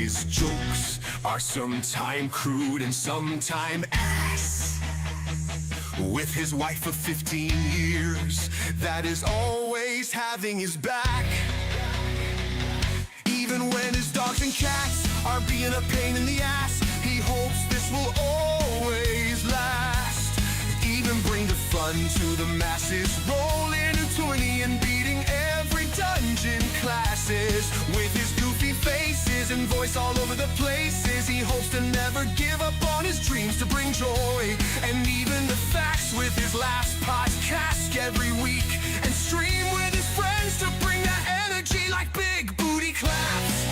His jokes are sometime crude and sometime ass. With his wife of 15 years, that is always having his back. Even when his dogs and cats are being a pain in the ass, he hopes this will always last. Even bring the fun to the masses, rolling into 20 and beating every dungeon classes. With his goofy faces and voice all over the places, he hopes to never give up on his dreams to bring joy. And even the facts with his last podcast every week, and stream with his friends to bring that energy like big booty claps.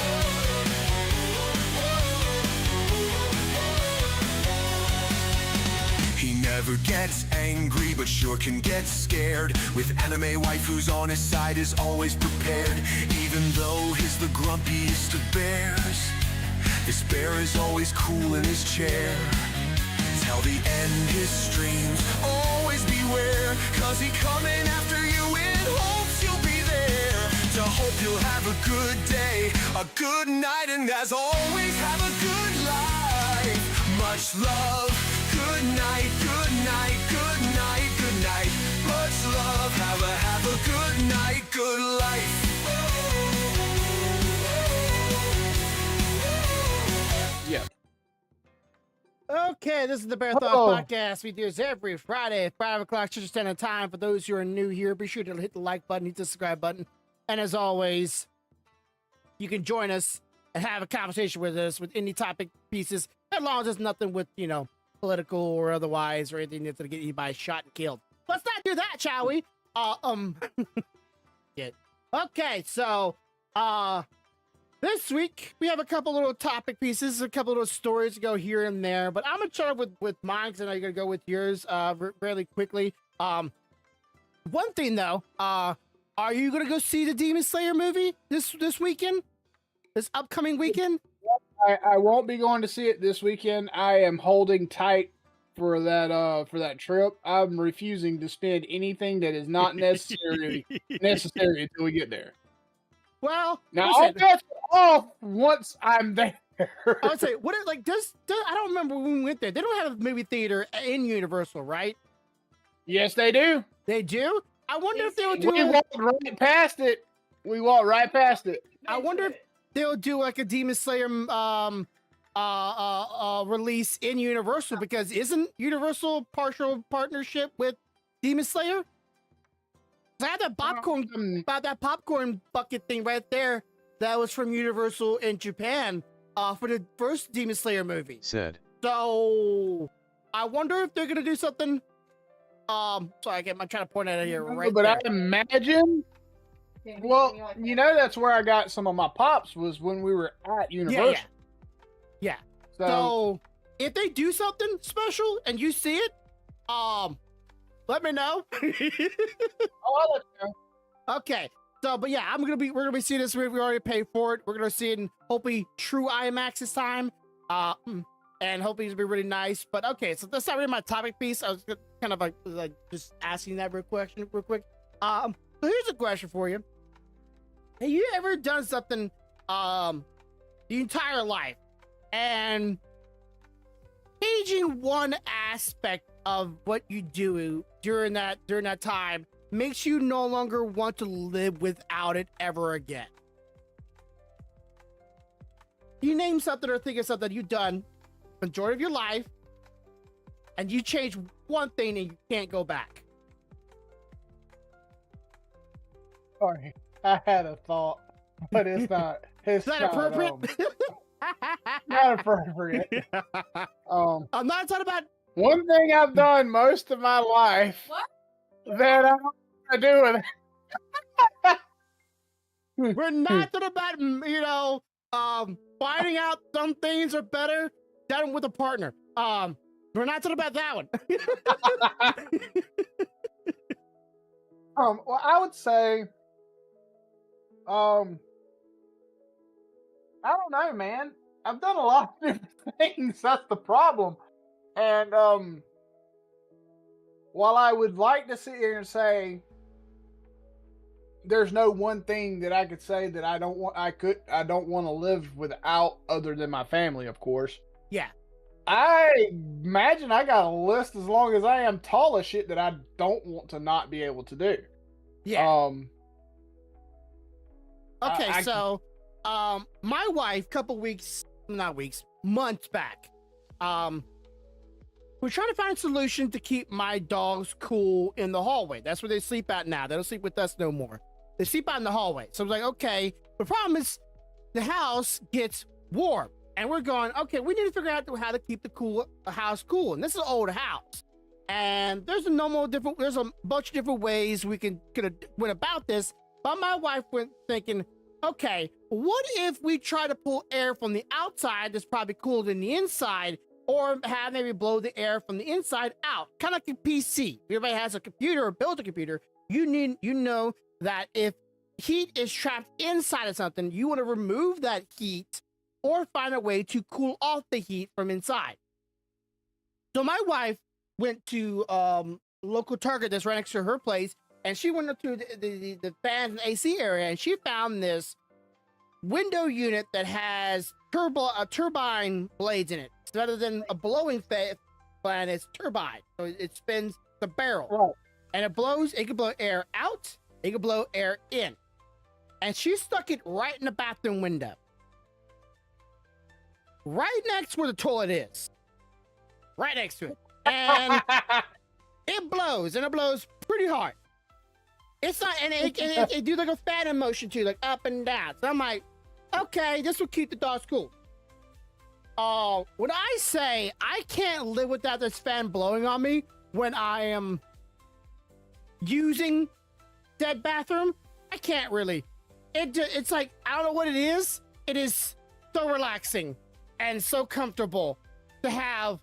He never gets angry, but sure can get scared. With anime waifus on his side, is always prepared. Even though he's the grumpiest of bears, this bear is always cool in his chair. Till the end his streams, always beware, cause he coming after you in hopes you'll be there. To hope you'll have a good day, a good night, and as always have a good life. Much love, good night, good night, good night, good night. Much love, have a good night, good life. Yeah. Okay, this is the BearThoughts Podcast. We do this every Friday at 5 o'clock Central Standard Time. For those who are new here, be sure to hit the like button, hit the subscribe button. And as always, you can join us and have a conversation with us with any topic pieces, as long as it's nothing with, political or otherwise, or anything that's going to get anybody shot and killed. Let's not do that, shall we? Yeah. Okay, so, this week, we have a couple little topic pieces, a couple little stories to go here and there, but I'm going to start with mine, because I know you're going to go with yours really quickly. One thing, though, are you going to go see the Demon Slayer movie this weekend? This upcoming weekend? I won't be going to see it this weekend. I am holding tight for that trip. I'm refusing to spend anything that is not necessary until we get there. Well, now I'll get off once I'm there. I would say, I don't remember when we went there. They don't have a movie theater in Universal, right? Yes, they do. They do? I wonder if they would do. We walked right past it. We walked right past it. I wonder if they'll do like a Demon Slayer release in Universal, because isn't Universal partial partnership with Demon Slayer? I had that popcorn bucket thing right there that was from Universal in Japan for the first Demon Slayer movie. Said. So I wonder if they're gonna do something. Sorry, I'm trying to point at it here right but there. I imagine. Well, that's where I got some of my pops, was when we were at Universal. Yeah. So if they do something special and you see it, let me know. I'll let you know. Okay. So, but yeah, we're gonna be seeing this movie. We already paid for it. We're gonna see it in hopefully true IMAX this time. And hopefully it'll be really nice. But okay, so that's not really my topic piece. I was kind of like just asking that real quick. So here's a question for you. Have you ever done something the entire life and changing one aspect of what you do during that time makes you no longer want to live without it ever again? You name something or think of something you've done the majority of your life and you change one thing and you can't go back. Sorry, I had a thought, but it's not. It's not appropriate. Not appropriate. I'm not talking about one thing I've done most of my life. What? That I don't want to do with it. We're not talking about finding out some things are better done with a partner. We're not talking about that one. Well, I would say, I don't know, man. I've done a lot of different things. That's the problem. And while I would like to sit here and say, there's no one thing that I could say that I don't want to live without, other than my family, of course. Yeah. I imagine I got a list as long as I am tall of shit that I don't want to not be able to do. Yeah. I- I- So my wife, months back, we're trying to find a solution to keep my dogs cool in the hallway. That's where they sleep at now. They don't sleep with us no more. They sleep out in the hallway. So I was like, okay, the problem is the house gets warm. And we're going, okay, we need to figure out how to keep the house cool. And this is an old house. And there's a bunch of different ways we could went about this. But my wife went thinking, okay, what if we try to pull air from the outside that's probably cooler than the inside, or have maybe blow the air from the inside out, kind of like a PC. If everybody has a computer or built a computer, you know that if heat is trapped inside of something, you want to remove that heat or find a way to cool off the heat from inside. So my wife went to local Target that's right next to her place, and she went up to the fans and AC area, and she found this window unit that has turbine blades in it. So rather than a blowing fan, it's turbine. So it spins the barrel. Right. And it can blow air out, it can blow air in. And she stuck it right in the bathroom window. Right next where the toilet is. Right next to it. And it blows, and it blows pretty hard. It's not, and it do like a fan motion too, like up and down. So I'm like, okay, this will keep the dogs cool. When I say I can't live without this fan blowing on me when I am using that bathroom, I can't really. It's like, I don't know what it is. It is so relaxing and so comfortable to have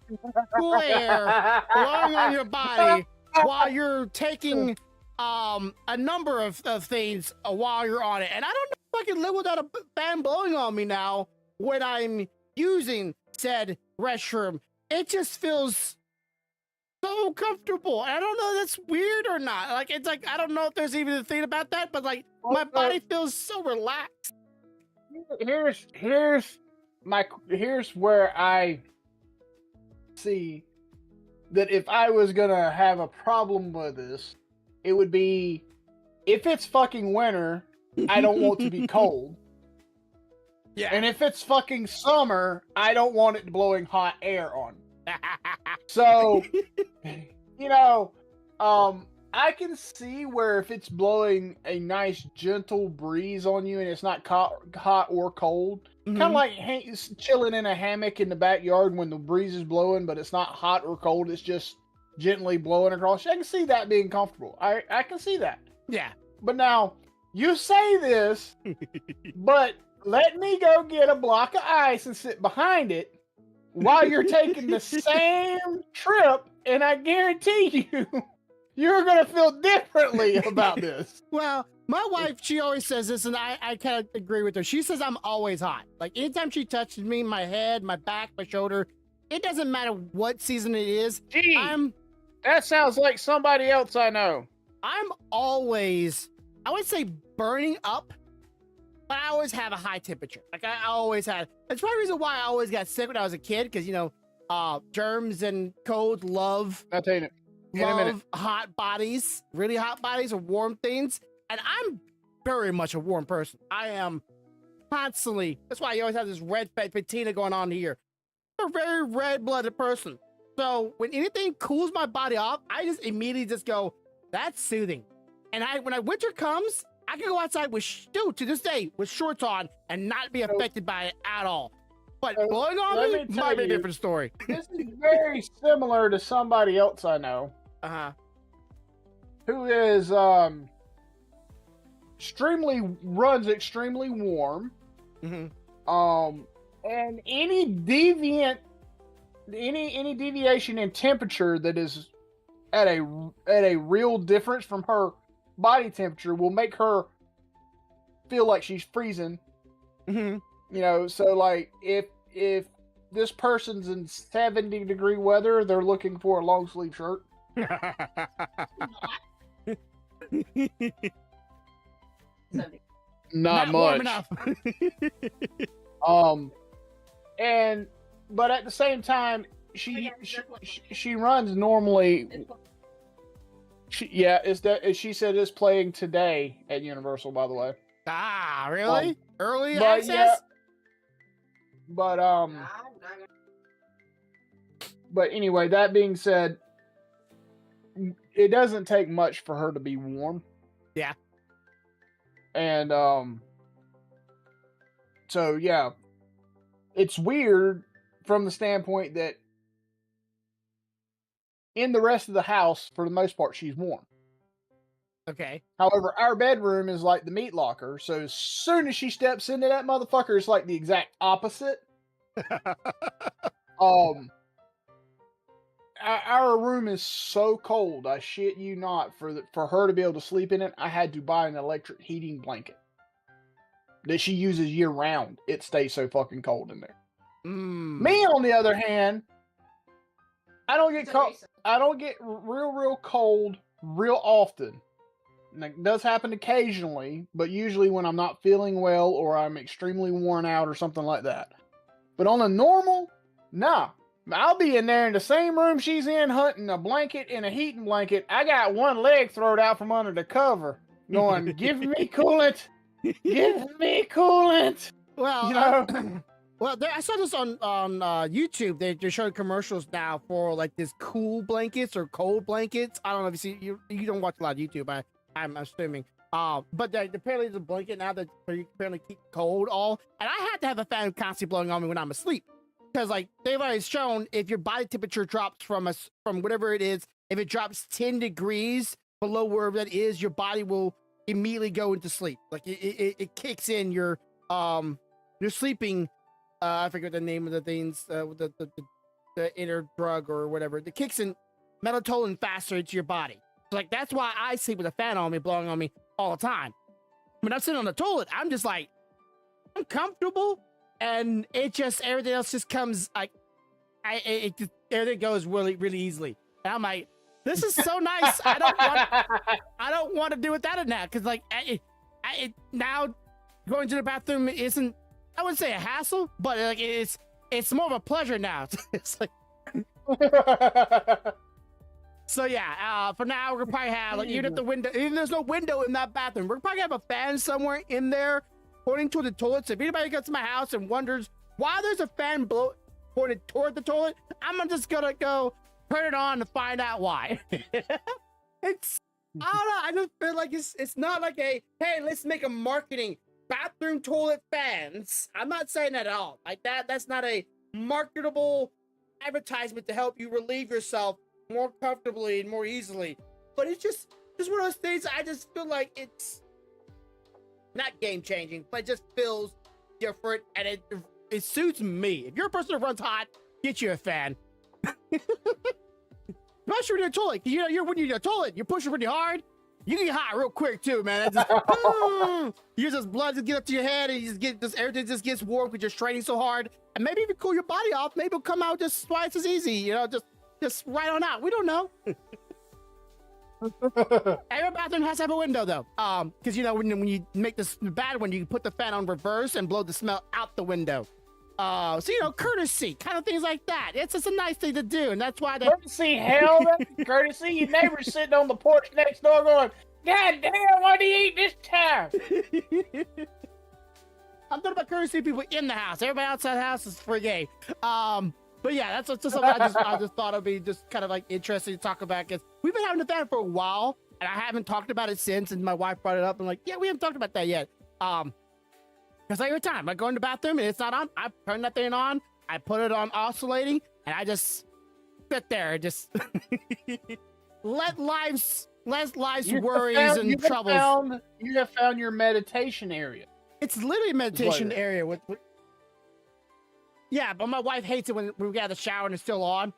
cool air blowing on your body while you're taking a number of things while you're on it. And I don't know if I can live without a fan blowing on me now when I'm using said restroom. It just feels so comfortable. And I don't know if that's weird or not. Like, it's like, I don't know if there's even a thing about that, but like my body feels so relaxed. Here's where I see that if I was gonna have a problem with this, it would be if it's fucking winter, I don't want to be cold. Yeah. And if it's fucking summer, I don't want it blowing hot air on me. So, you know, I can see where if it's blowing a nice gentle breeze on you and it's not hot or cold, kind of like chilling in a hammock in the backyard when the breeze is blowing, but it's not hot or cold, it's just gently blowing across. I can see that being comfortable. I can see that. Yeah. But now, you say this, but let me go get a block of ice and sit behind it while you're taking the same trip, and I guarantee you, you're going to feel differently about this. Well, my wife, she always says this, and I kind of agree with her. She says I'm always hot. Like, anytime she touches me, my head, my back, my shoulder, it doesn't matter what season it is. Gee, that sounds like somebody else I know. I'm always, I would say burning up, but I always have a high temperature. Like, I always had. That's probably the reason why I always got sick when I was a kid, because, you know, germs and colds love hot bodies, really hot bodies or warm things. And I'm very much a warm person. I am constantly, that's why you always have this red patina going on here. I'm a very red-blooded person. So when anything cools my body off, I just immediately just go, that's soothing. And when winter comes, I can go outside with, still to this day, with shorts on and not be affected by it at all. But blowing on me might be a different story. This is very similar to somebody else I know. Who is runs extremely warm. And any deviation in temperature that is at a real difference from her body temperature will make her feel like she's freezing. You know, so like if this person's in 70-degree weather, they're looking for a long sleeve shirt. Not warm much. enough. But at the same time, she runs normally. She said it's playing today at Universal, by the way. Ah, really? Early but access? yeah, but anyway, that being said, it doesn't take much for her to be warm. Yeah. And so yeah, it's weird from the standpoint that in the rest of the house, for the most part, she's warm. Okay. However, our bedroom is like the meat locker, so as soon as she steps into that motherfucker, it's like the exact opposite. Our room is so cold, I shit you not. For her to be able to sleep in it, I had to buy an electric heating blanket that she uses year round. It stays so fucking cold in there. Me, on the other hand, I don't get cold. I don't get real cold real often. And it does happen occasionally, but usually when I'm not feeling well or I'm extremely worn out or something like that. But on a normal, nah. I'll be in there in the same room she's in, hunting a blanket and a heating blanket. I got one leg thrown out from under the cover, going, "Give me coolant, give me coolant." Well, you know. Well, I saw this on YouTube. They're showing commercials now for like this cool blankets or cold blankets. I don't know if you don't watch a lot of YouTube. I'm assuming. But apparently there's a blanket now that you apparently keep cold all. And I had to have a fan constantly blowing on me when I'm asleep. Because like they've always shown, if your body temperature drops from whatever it is, if it drops 10 degrees below wherever that is, your body will immediately go into sleep. Like it kicks in your sleeping. I forget the name of the things, the inner drug or whatever. It kicks in melatonin faster into your body. So like that's why I sleep with a fan on me, blowing on me all the time. When I'm sitting on the toilet, I'm just like, I'm comfortable, and everything else just comes like, everything goes really, really easily. And I'm like, this is so nice. I don't want to do without it now, because like, now going to the bathroom isn't, I wouldn't say a hassle, but like it's more of a pleasure now. It's like, so yeah. For now, we're gonna probably have like, even there's no window in that bathroom, we're probably gonna have a fan somewhere in there pointing toward the toilet. So if anybody gets to my house and wonders why there's a fan pointed toward the toilet, I'm just gonna go turn it on to find out why. It's, I don't know. I just feel like it's not like hey, let's make a marketing bathroom toilet fans. I'm not saying that at all. Like that's not a marketable advertisement to help you relieve yourself more comfortably and more easily. But it's just one of those things. I just feel like it's not game changing, but it just feels different, and it suits me. If you're a person that runs hot, get you a fan. Especially when you're in a toilet, because when you're in a toilet, you're pushing pretty hard. You can get hot real quick too, man. Just blood just get up to your head, and you just get everything just gets warm because you're straining so hard. And maybe if you cool your body off, maybe it'll come out just twice as easy. Just right on out. We don't know. Every bathroom has to have a window though, because when you make this bad one, you can put the fan on reverse and blow the smell out the window. So courtesy, kind of things like that. It's just a nice thing to do, and that's why Courtesy, hell, that's courtesy. Your neighbor's sitting on the porch next door going, "God damn, what do you eat this time?" I'm talking about courtesy people in the house. Everybody outside the house is free gay. But yeah, that's just something I just thought it'd be just kind of like interesting to talk about, because we've been having the fan for a while, and I haven't talked about it since. And my wife brought it up, and like, yeah, we haven't talked about that yet. Because every time I go in the bathroom and it's not on, I turn that thing on, I put it on oscillating, and I just sit there and just let life's worries and troubles. You have found your meditation area. It's literally a meditation area with yeah, but my wife hates it when we get out of the shower and it's still on.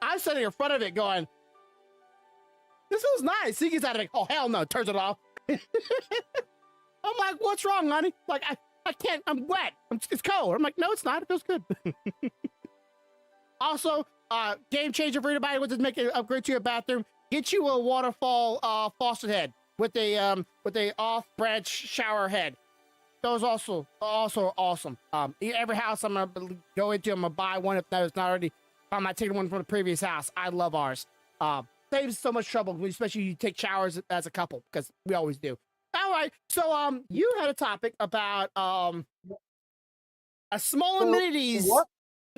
I'm sitting in front of it going, this feels nice. He gets out of it, oh hell no, turns it off. I'm like, what's wrong, honey? Like, I can't, I'm wet. It's cold. I'm like, no, it's not. It feels good. Also, game changer for anybody who wants to make an upgrade to your bathroom. Get you a waterfall faucet head. with a off-branch shower head. Those also awesome. Every house I'm gonna go into, I'm gonna buy one if that is not already. If I'm not taking one from the previous house. I love ours. Saves so much trouble, especially you take showers as a couple, because we always do. All right, so you had a topic about a small amenities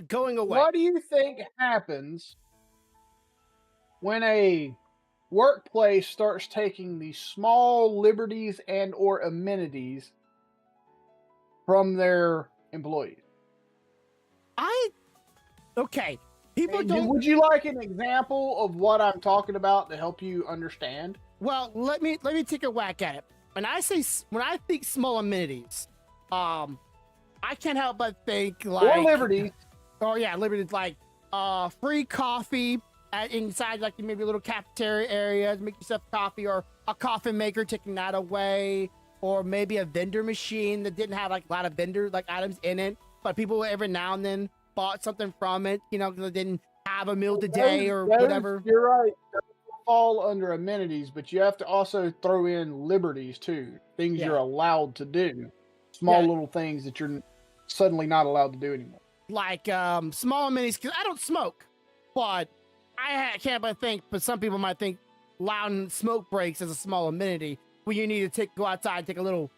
going away. What do you think happens when a workplace starts taking these small liberties and or amenities from their employees? Okay. People And don't. Would you like an example of what I'm talking about to help you understand? Well, let me take a whack at it. When I think small amenities, I can't help but think like Or liberties. Oh yeah, liberties like free coffee inside like maybe a little cafeteria area to make yourself coffee, or a coffee maker taking that away, or maybe a vendor machine that didn't have like a lot of vendor like items in it, but people every now and then bought something from it, because they didn't have a meal today or whatever. You're right. Those fall under amenities, but you have to also throw in liberties too. Things you're allowed to do. Small little things that you're suddenly not allowed to do anymore. Like small amenities, because I don't smoke, but can't but think. But some people might think loud smoke breaks as a small amenity when you need to go outside and take a little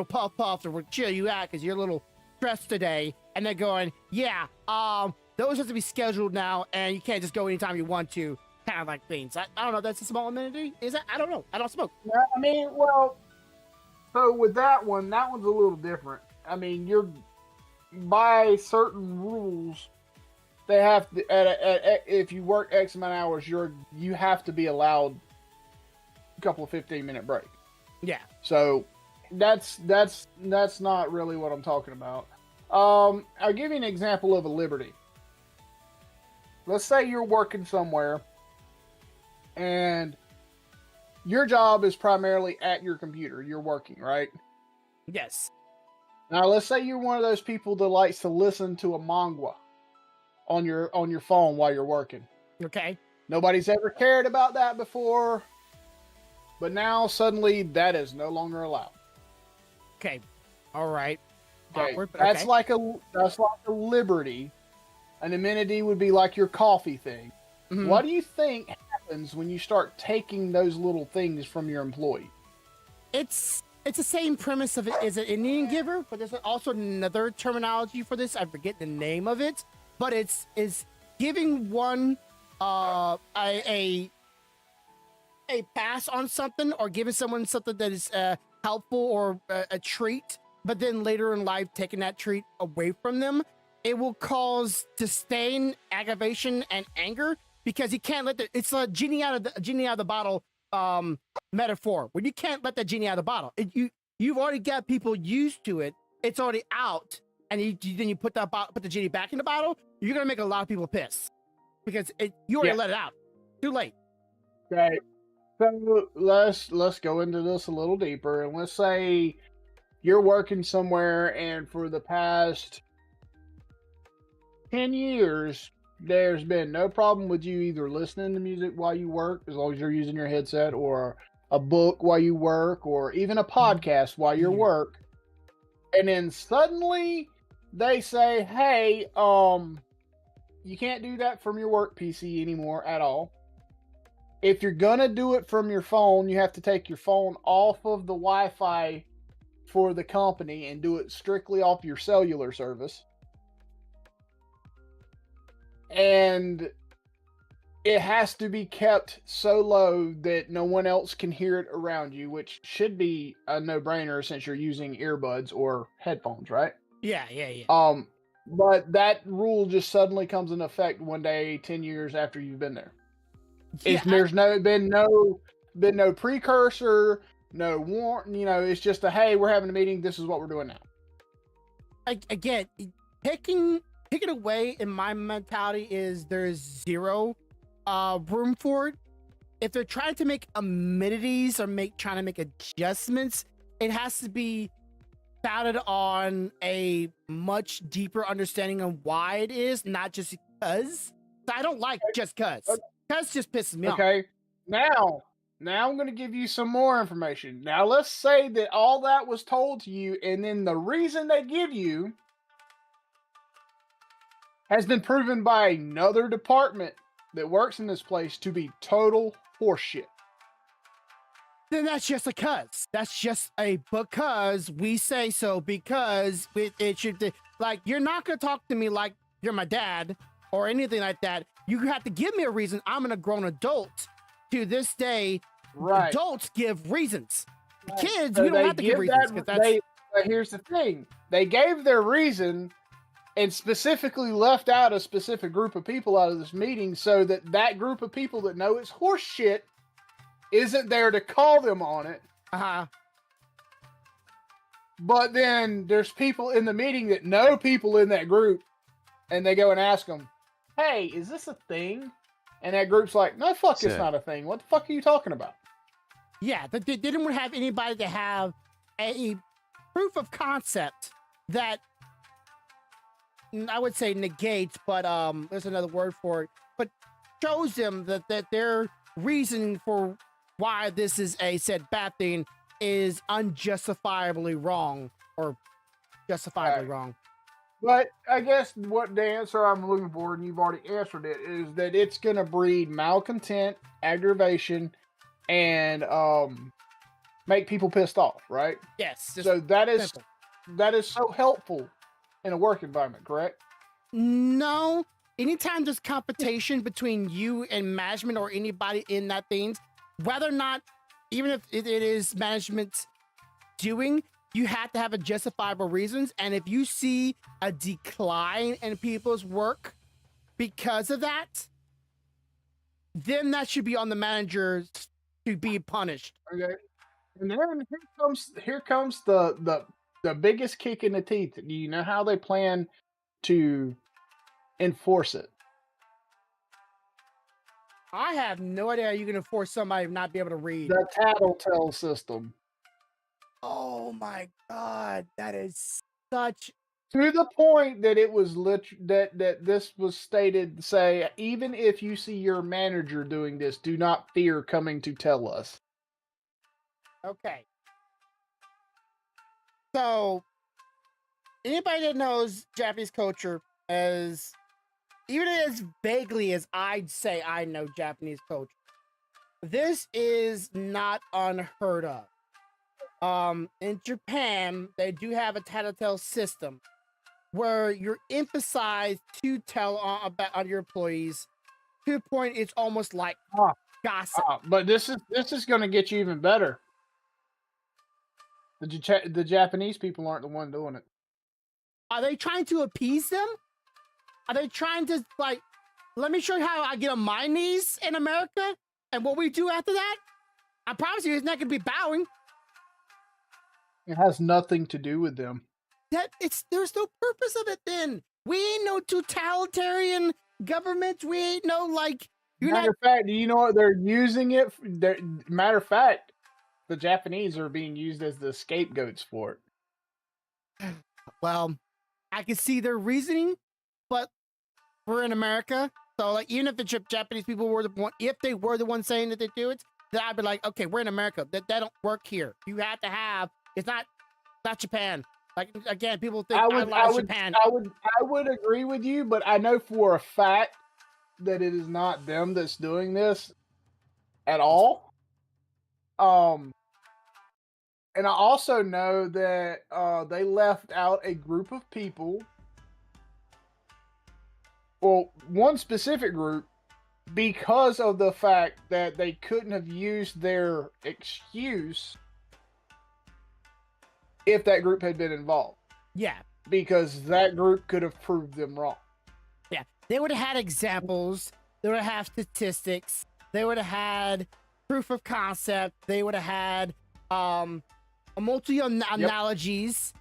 puff to chill you out because you're a little stressed today, and they're going, those have to be scheduled now, and you can't just go anytime you want to. Kind of like things. I don't know. That's a small amenity. Is that? I don't know. I don't smoke. Yeah, I mean, well, so with that one's a little different. I mean, you're by certain rules, they have to if you work X amount of hours, you have to be allowed a couple of 15-minute breaks. Yeah. So that's not really what I'm talking about. I'll give you an example of a liberty. Let's say you're working somewhere and your job is primarily at your computer. You're working, right? Yes. Now, let's say you're one of those people that likes to listen to a manga on your phone while you're working. Okay. Nobody's ever cared about that before, but now suddenly that is no longer allowed. Okay. All right. Okay. Awkward, but That's okay. like a liberty. An amenity would be like your coffee thing. Mhm. What do you think happens when you start taking those little things from your employee? It's the same premise of it is an Indian giver, but there's also another terminology for this. I forget the name of it, but it's giving one a pass on something, or giving someone something that is helpful or a treat, but then later in life taking that treat away from them. It will cause disdain, aggravation, and anger, because you can't let it's a genie out of the bottle metaphor, where you can't let that genie out of the bottle. You've already got people used to it. It's already out, and then you put the genie back in the bottle. You're gonna make a lot of people pissed because you already let it out. Too late. Okay. So let's go into this a little deeper, and let's say you're working somewhere, and for the past 10 years, there's been no problem with you either listening to music while you work, as long as you're using your headset, or a book while you work, or even a podcast while you work. And then suddenly they say, hey, you can't do that from your work PC anymore at all. If you're gonna do it from your phone, you have to take your phone off of the Wi-Fi for the company and do it strictly off your cellular service. And it has to be kept so low that no one else can hear it around you, which should be a no-brainer since you're using earbuds or headphones, right? Yeah. But that rule just suddenly comes into effect one day, 10 years after you've been there. There's been no precursor, no warrant. It's just hey, we're having a meeting. This is what we're doing now. Again, picking away in my mentality is there's zero room for it. If they're trying to make amenities or trying to make adjustments, it has to be founded on a much deeper understanding of why it is, not just because. I don't like just cuz. Cuz just pisses me off. Okay. Now Now I'm going to give you some more information. Now let's say that all that was told to you, and then the reason they give you has been proven by another department that works in this place to be total horseshit. Then that's just a cuz. That's just a because we say so, because it should be like, you're not going to talk to me like you're my dad or anything like that. You have to give me a reason. I'm a grown adult. To this day, Right. adults give reasons. Right. Kids, So we don't they have to give reasons. 'Cause that's, but here's the thing. They gave their reason and specifically left out a specific group of people out of this meeting so that that group of people that know it's horse shit isn't there to call them on it. But then there's people in the meeting that know people in that group, and they go and ask them, hey, is this a thing? And that group's like, no, fuck, it's not a thing. What the fuck are you talking about? Yeah, they didn't have anybody to have a proof of concept that, I would say negates, but there's another word for it, but shows them that their reason for why this is a said bad thing is unjustifiably wrong or justifiably wrong. But I guess what the answer I'm looking for, and you've already answered it, is that it's going to breed malcontent, aggravation, and make people pissed off, right? Yes. So that is simple. that is so helpful in a work environment, correct? No. Anytime there's competition between you and management or anybody in that things, whether or not, even if it is management's doing, you have to have a justifiable reasons. And if you see a decline in people's work because of that, then that should be on the managers to be punished. Okay. And then here comes the biggest kick in the teeth. Do you know how they plan to enforce it? I have no idea how you can force somebody to not be able to read. The tattletale system. Oh my god, that is such, to the point that it was that this was stated to say, even if you see your manager doing this, do not fear coming to tell us. okay. So, anybody that knows Japanese culture, as even as vaguely as I'd say I know Japanese culture, this is not unheard of. In Japan, they do have a tattletale system where you're emphasized to tell on your employees to the point it's almost like gossip. But this is going to get you even better. The Japanese people aren't the one doing it. Are they trying to appease them? Are they trying to, like, let me show you how I get on my knees in America and what we do after that? I promise you, it's not going to be bowing. It has nothing to do with them. There's no purpose of it then. We ain't no totalitarian government. We ain't no, like, Matter of fact, do you know what they're using it for? Matter of fact, the Japanese are being used as the scapegoats for it. Well, I can see their reasoning, but we're in America. So, like, even if the Japanese people were the one, if they were the ones saying that they do it, then I'd be like, okay, we're in America. That don't work here. You have to have, it's not Japan. Like, again, people think Japan. I would agree with you, but I know for a fact that it is not them that's doing this at all. And I also know that they left out a group of people, well, one specific group, because of the fact that they couldn't have used their excuse if that group had been involved. Yeah. Because that group could have proved them wrong. Yeah. They would have had examples. They would have had statistics. They would have had proof of concept. They would have had analogies,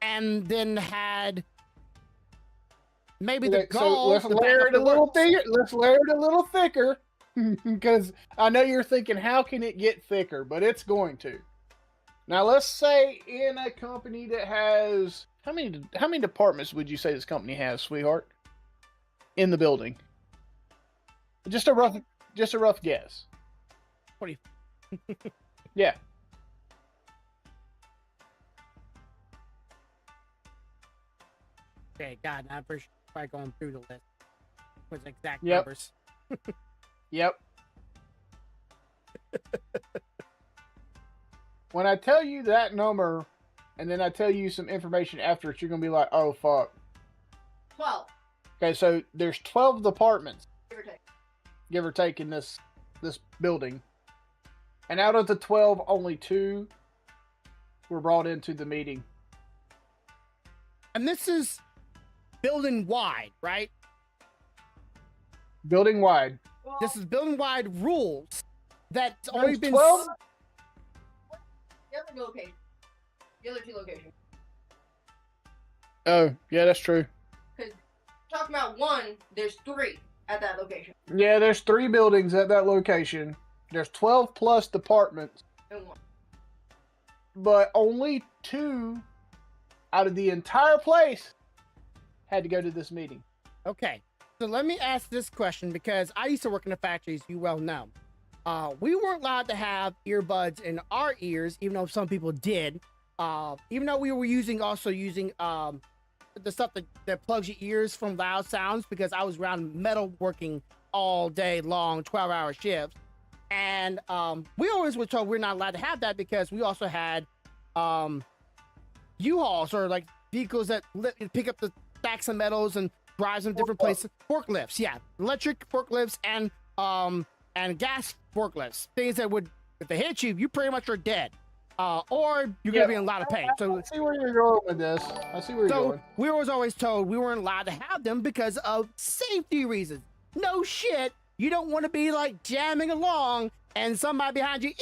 and then had maybe the goals. So let's layer it a little thicker. Let's layer it a little thicker, because I know you're thinking, how can it get thicker? But it's going to. Now, let's say in a company that has how many departments would you say this company has, sweetheart? In the building, just a rough guess. Yeah. Okay, God, I'm pretty sure probably going through the list with exact Yep. numbers. Yep. When I tell you that number, and then I tell you some information after it, you're gonna be like, "Oh fuck." 12, Okay, so there's 12 departments, give or take. give or take, in this building, and out of the 12, only 2 were brought into the meeting. And this is building wide, right? Building wide. Well, This is building wide rules that's only There's been 12? the other location. The other 2 locations. Oh, yeah, that's true. Talking about 1, there's 3 at that location. Yeah, there's 3 buildings at that location. There's 12 plus departments, And 1. but only 2 out of the entire place had to go to this meeting. Okay, so let me ask this question because I used to work in the factories, you well know. We weren't allowed to have earbuds in our ears, even though some people did. Even though we were using the stuff that plugs your ears from loud sounds, because I was around metal working all day long, 12-hour shifts. And we always were told we're not allowed to have that because we also had U-Hauls, or like vehicles that pick up the stacks of metals and drives them different places. Forklifts, yeah, electric forklifts and gas forklifts. Things that would, if they hit you, you pretty much are dead, or you're gonna be in a lot of pain. So I see where you're going with this. I see where you're going. we were always told we weren't allowed to have them because of safety reasons. No shit, you don't want to be like jamming along and somebody behind you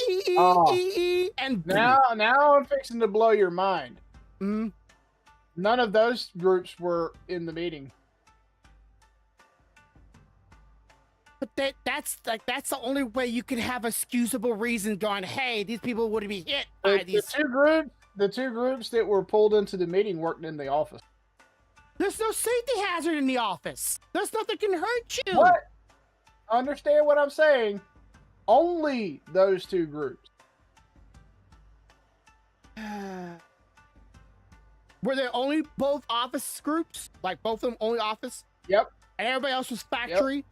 and Now I'm fixing to blow your mind. Mhm. None of those groups were in the meeting. But that's the only way you can have a excusable reason going, hey, these people would be hit by The these. the two groups that were pulled into the meeting worked in the office. There's no safety hazard in the office. There's nothing can hurt you. What? Understand what I'm saying? Only those 2 groups. Were there only both office groups? Like both of them only office? Yep. And everybody else was factory?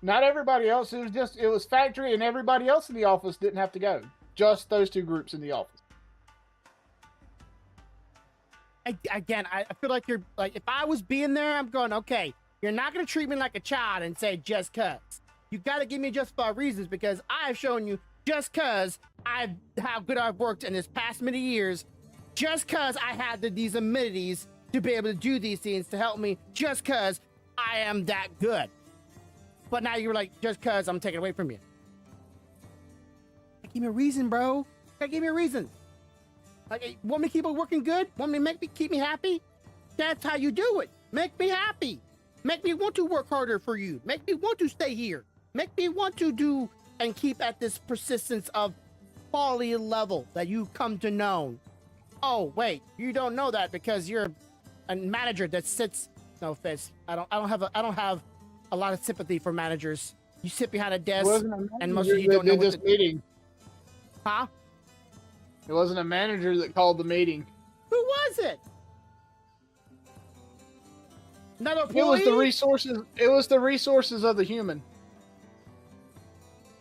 Not everybody else. It was factory, and everybody else in the office didn't have to go. Just those 2 groups in the office. Again, I feel like you're like, if I was being there, I'm going, okay, you're not going to treat me like a child and say just cuz. You got to give me justified reasons, because I've shown you just cuz how good I've worked in this past many years, just cuz I had these amenities to be able to do these things to help me, just cuz I am that good. But now you're like, just cuz I'm taking away from you. Give me a reason, bro. Give me a reason. Like, want me to keep it working good? Want me to keep me happy? That's how you do it. Make me happy. Make me want to work harder for you. Make me want to stay here. Make me want to do and keep at this persistence of quality level that you come to know. Oh, wait, you don't know that because you're a manager that sits. No offense. I don't have a lot of sympathy for managers. You sit behind a desk, and most of you don't know this meeting. Huh? It wasn't a manager that called the meeting. Who was it? Another employee? It was the resources. It was the resources of the human.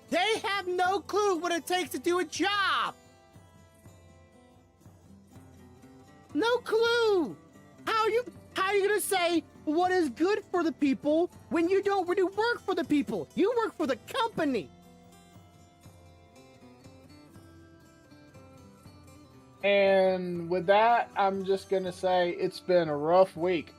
They have no clue what it takes to do a job. No clue. How are you gonna say what is good for the people when you don't really work for the people? You work for the company. And with that, I'm just gonna say it's been a rough week.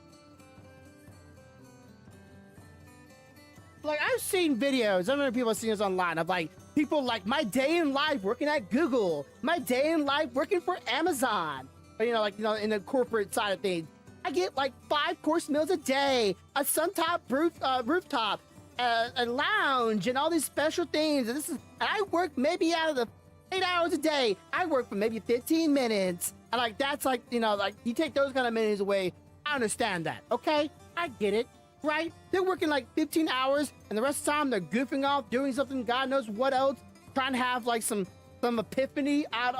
Like, I've seen videos, I know people have seen this online, of like people like, my day in life working at Google, my day in life working for Amazon, or, in the corporate side of things. I get like 5-course meals a day, a suntop rooftop, a lounge, and all these special things. And I work maybe out of the 8 hours a day, I work for maybe 15 minutes. And like, that's like, like, you take those kind of minutes away, I understand that, okay? I get it, right? They're working like 15 hours, and the rest of the time they're goofing off, doing something, God knows what else. trying to have like some epiphany out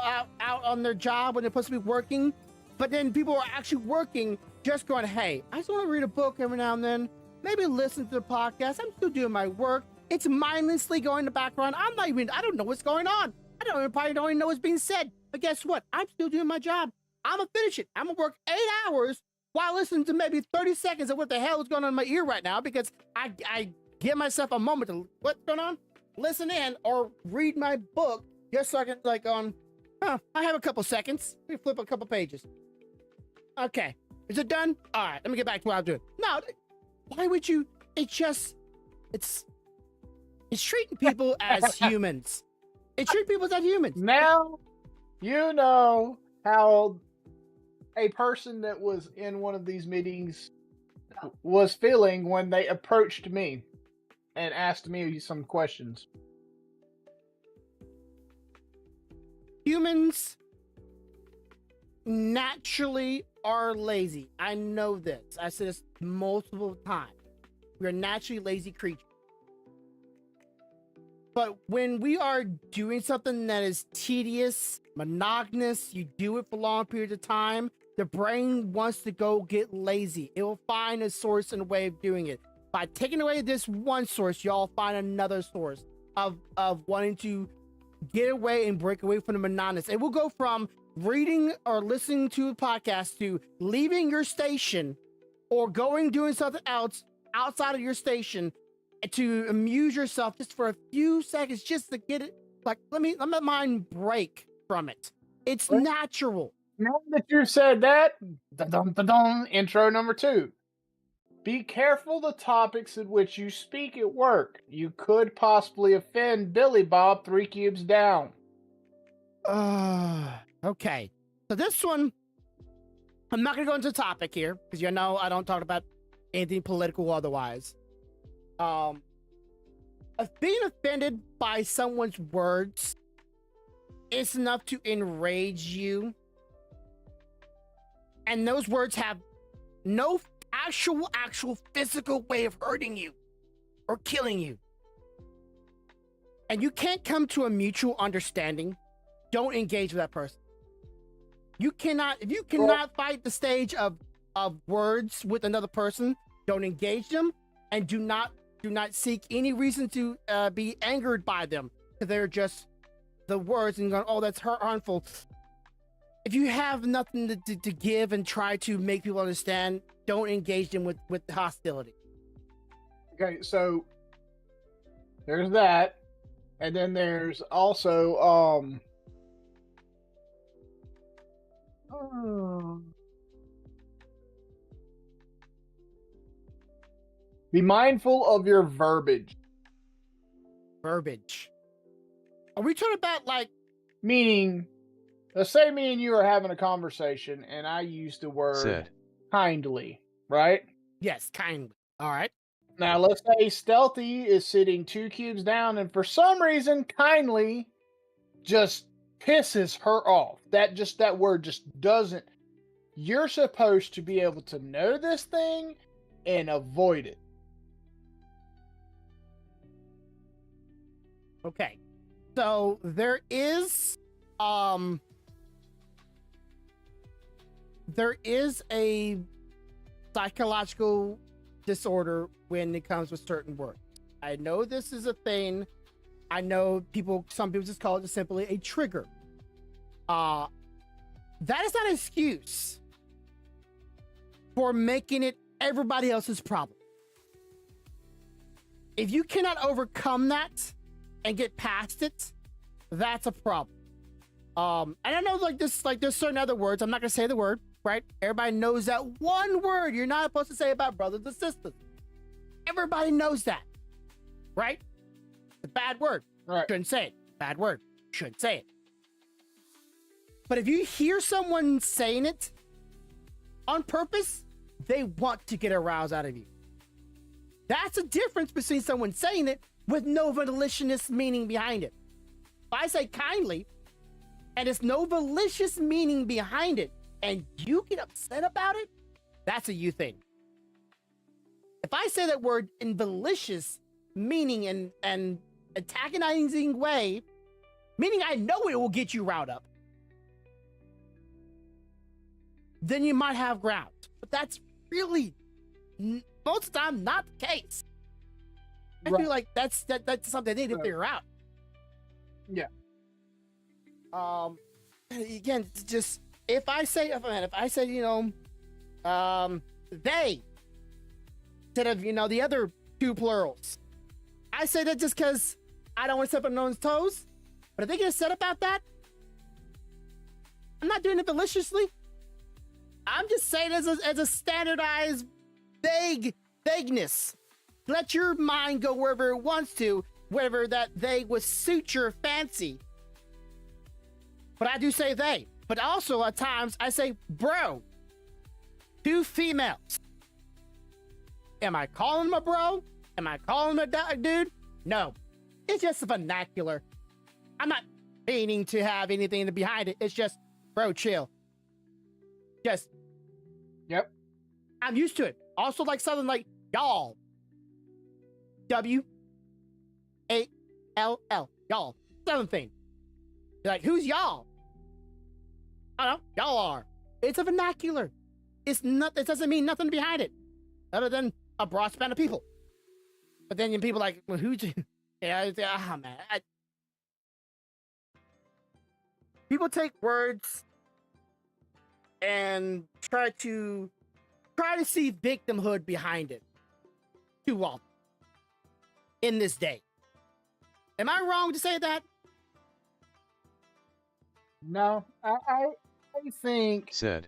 on their job when they're supposed to be working, but then people are actually working, just going, hey, I just want to read a book every now and then, maybe listen to the podcast. I'm still doing my work. It's mindlessly going in the background. I don't know what's going on. Probably don't even know what's being said. But guess what? I'm still doing my job. I'm gonna finish it. I'm gonna work 8 hours while listening to maybe 30 seconds of what the hell is going on in my ear right now, because I give myself a moment to what's going on, listen in, or read my book just so I can I have a couple seconds. Let me flip a couple pages. Okay. Is it done? All right. Let me get back to what I'm doing. No, why would you? It's treating people as humans. It's treating people as humans. Now, you know how a person that was in one of these meetings was feeling when they approached me and asked me some questions. Humans naturally are lazy. I know this. I said this multiple times. We're naturally lazy creatures. But when we are doing something that is tedious, monotonous, you do it for long periods of time, the brain wants to go get lazy. It will find a source and a way of doing it. By taking away this one source, y'all find another source of wanting to get away and break away from the monotonous. It will go from reading or listening to a podcast to leaving your station or doing something else outside of your station to amuse yourself just for a few seconds, just to get it, like, let my mind break from it. It's natural. Now that you said that, intro number 2. Be careful the topics in which you speak at work. You could possibly offend Billy Bob 3 cubes down. Okay. So this one, I'm not going to go into the topic here, because you know I don't talk about anything political or otherwise. Being offended by someone's words is enough to enrage you. And those words have no actual physical way of hurting you or killing you. And you can't come to a mutual understanding. Don't engage with that person. If you cannot fight the stage of words with another person, don't engage them, and do not seek any reason to be angered by them, because they're just the words and going, oh, that's harmful. If you have nothing to give and try to make people understand, don't engage them with hostility. Okay, so there's that, and then there's also be mindful of your verbiage. Verbiage. Are we talking about, like, meaning, let's say me and you are having a conversation and I use the word kindly, right? Yes, kindly. All right. Now let's say Stealthy is sitting 2 cubes down, and for some reason kindly just pisses her off. That word just doesn't. You're supposed to be able to know this thing and avoid it. Okay. So there is a psychological disorder when it comes with certain words. I know this is a thing. I know some people just call it just simply a trigger. That is not an excuse for making it everybody else's problem. If you cannot overcome that and get past it, that's a problem. And I know there's certain other words. I'm not gonna say the word, right? Everybody knows that one word you're not supposed to say about brothers and sisters. Everybody knows that, right? It's a bad word. Right. Shouldn't say it. Bad word. Shouldn't say it. But if you hear someone saying it on purpose, they want to get a rouse out of you. That's a difference between someone saying it with no malicious meaning behind it. If I say kindly, and there's no malicious meaning behind it, and you get upset about it, that's a you thing. If I say that word in malicious meaning and antagonizing way, meaning I know it will get you riled up, then you might have grounds. But that's really most of the time not the case. I feel like that's something they need to figure out. Yeah. Again, just if I say, you know, they instead of, you know, the other two plurals, I say that just because I don't want to step on no one's toes. But if they get upset about that, I'm not doing it maliciously. I'm just saying as a standardized vagueness. Let your mind go wherever it wants to, wherever that they would suit your fancy. But I do say they. But also at times I say bro to females. Am I calling them a bro? Am I calling them a dude? No. It's just a vernacular. I'm not meaning to have anything behind it. It's just, bro, chill. Just. Yep. I'm used to it. Also like something like y'all. W-A-L-L. Y'all. Southern thing. You're like, who's y'all? I don't know. Y'all are. It's a vernacular. It's not. It doesn't mean nothing behind it, other than a broad span of people. But then people like, well, who's? Yeah, man. People take words and try to see victimhood behind it too often in this day. Am I wrong to say that? No, I think Said.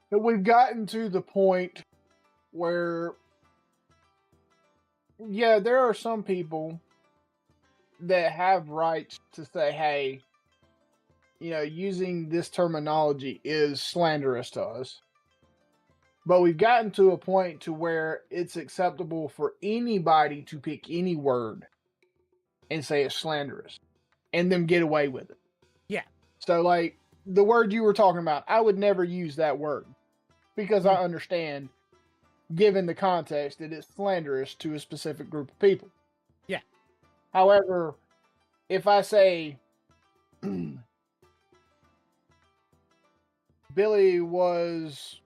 that we've gotten to the point where, yeah, there are some people that have rights to say, hey, you know, using this terminology is slanderous to us. But we've gotten to a point to where it's acceptable for anybody to pick any word and say it's slanderous and them get away with it. Yeah. So like the word you were talking about, I would never use that word because I understand, given the context, that it's slanderous to a specific group of people. Yeah. However, if I say Billy was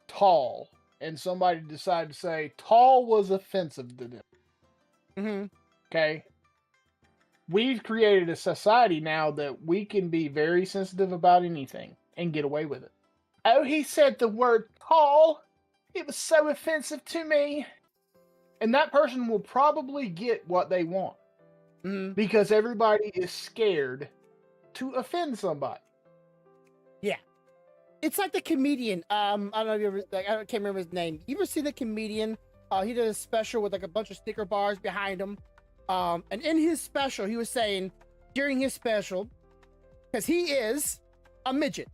tall and somebody decided to say tall was offensive to them. Mm-hmm. Okay. We've created a society now that we can be very sensitive about anything and get away with it. Oh, he said the word tall. It was so offensive to me. And that person will probably get what they want. Mm-hmm. Because everybody is scared to offend somebody. Yeah. It's like the comedian. I don't know if you ever, like, I can't remember his name. You ever see the comedian? He did a special with like a bunch of sticker bars behind him. And in his special, he was saying during his special, because he is a midget.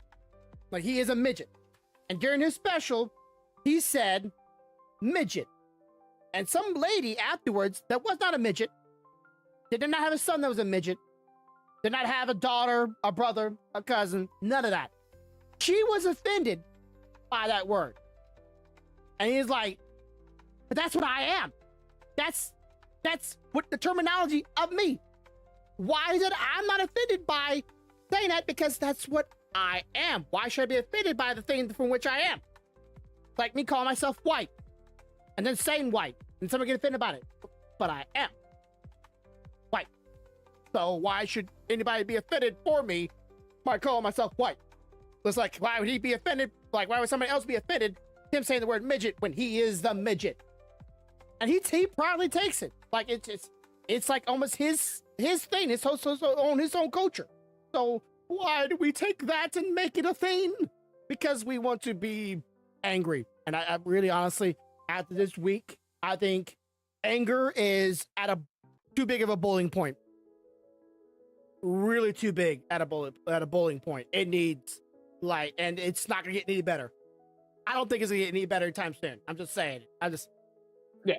Like he is a midget. And during his special, he said midget. And some lady afterwards that was not a midget, did not have a son that was a midget, did not have a daughter, a brother, a cousin, none of that. She was offended by that word. And he's like, but that's what I am. That's what the terminology of me. Why is it I'm not offended by saying that? Because that's what I am. Why should I be offended by the thing from which I am? Like me calling myself white and then saying white and someone get offended about it. But I am white. So why should anybody be offended for me by calling myself white? It's like, why would he be offended? Like, why would somebody else be offended? Him saying the word midget when he is the midget. And he proudly takes it. Like it's like almost his thing. It's on his own culture. So why do we take that and make it a thing? Because we want to be angry. And I really honestly, after this week, I think anger is at a too big of a boiling point. Really too big at a boiling point. It needs and it's not gonna get any better. I don't think it's gonna get any better anytime soon. I'm just saying. Yeah.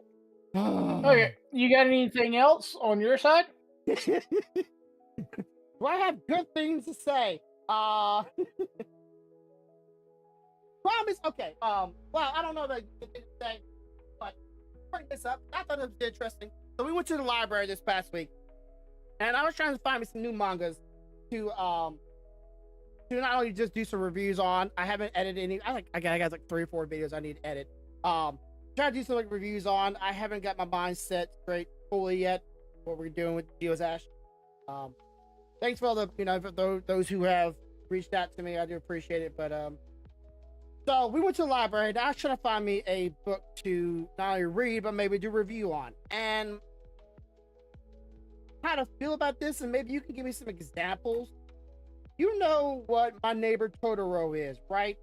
Okay. You got anything else on your side? Do I have good things to say? Promise. Okay. Well, I don't know the good things to say, but bring this up. I thought it was interesting. So we went to the library this past week, And I was trying to find me some new mangas to not only just do some reviews on. I haven't edited any. I got like 3 or 4 videos I need to edit. Try to do some like reviews on. I haven't got my mind set straight fully yet. What we're doing with Geo's Ash. Thanks for all the for those who have reached out to me. I do appreciate it. But so we went to the library. And I was trying to find me a book to not only read but maybe do review on. And how to feel about this, and maybe you can give me some examples. You know what My Neighbor Totoro is, right?